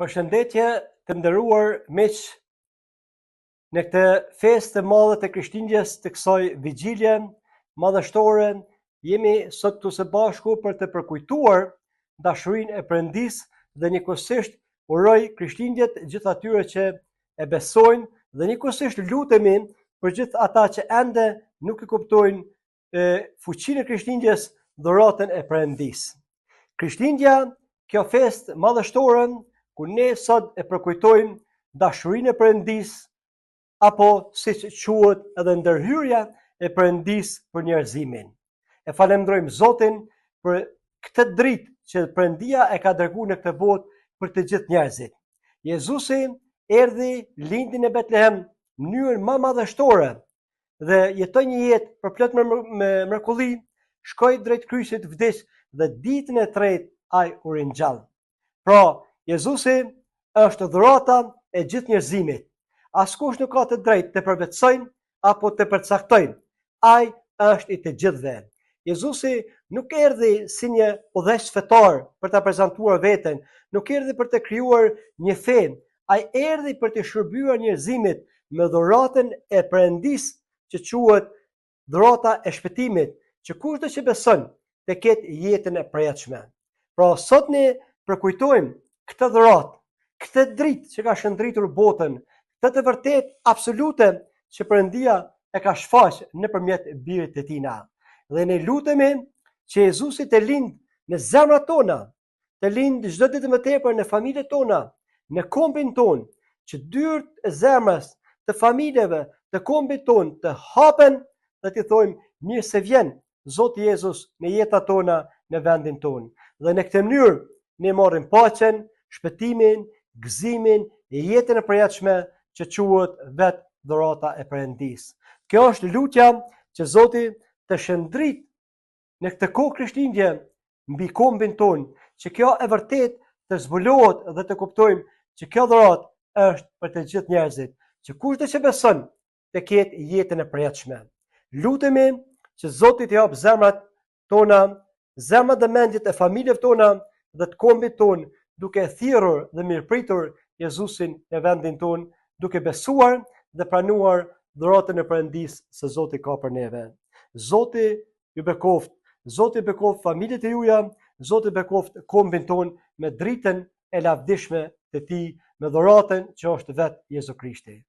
Përshëndetje të nderuar miq, në këtë festë të madhe të Krishtlindjes të kësaj vigjilje madhështore, jemi sot këtu së bashku për të përkujtuar dashurinë e Perëndisë dhe njëkohësisht uroj Krishtlindjet gjithë atyre që e besojnë dhe njëkohësisht lutemi për gjithë ata që ende nuk e kuptojnë fuqinë e Krishtlindjes, dhuratën e Perëndisë. Krishtlindja, kjo festë madhështore, ku ne sot e përkujtojmë dashurinë e Perëndisë, apo siç quhet edhe ndërhyrja e Perëndisë për njerëzimin. E falenderojmë Zotin për këtë dritë që Perëndia e ka dërguar në këtë botë për të gjithë njerëzit. Jezusi erdhi, lindi në Betlehem në mënyrë më madhështore dhe jetoi një jetë përplot me mrekulli, shkoi drejt kryqit, vdes dhe ditën e tretë ai u ringjall. Pra, Jezusi është dhurata e gjithë njerëzimit. Askush nuk ka të drejtë të përvetësojnë apo të përcaktojnë. Ai është i të gjithëve. Jezusi nuk erdhi si një udhëheqës fetar për ta prezantuar veten, nuk erdhi për të krijuar një fe. Ai erdhi për të shërbyer njerëzimit me dhuratën e Perëndisë që quhet dhurata e shpëtimit, që kushdo që beson të ketë jetën e përjetshme. Pra, sot ne përkujtojmë këtë dhuratë, këtë dritë që ka shëndritur botën, këtë të vërtet absolute që Perëndia e ka shfaqë nëpërmjet birit të tina. Dhe ne lutemi që Jezusi të lindë në zemrat tona, të lindë çdo ditë më tepër në familjet tona, në kombin ton, që dyert e zemrës të familjeve, të kombit ton të hapen dhe të thojmë mirë se vjen Zoti Jezus në jetat tona, në vendin ton. Dhe në këtë mënyrë ne marrim paqen, shpëtimin, gëzimin e jetën e përjetshme që quhet vetë dhurata e Perëndisë. Kjo është lutja që Zoti të shëndrit në këtë kohë Krishtlindje mbi kombin ton, që kjo e vërtet të zbulohet dhe të kuptojmë që kjo dhuratë është për të gjithë njerëzit, që kushdo që beson të ketë jetën e përjetshme. Lutemi që Zoti të jap zemrat tona, zemrat dhe mendjet e familjeve tona dhe të kombit ton, duke thirrur dhe mirëpritur Jezusin në vendin ton, duke besuar dhe pranuar dhuratën e Perëndisë se Zoti ka për neve. Zoti ju bekoft, Zoti bekoft familjet e juaja, Zoti bekoft kombin ton me dritën e lavdishme të tij, me dhuratën që është vetë Jezu Krishti.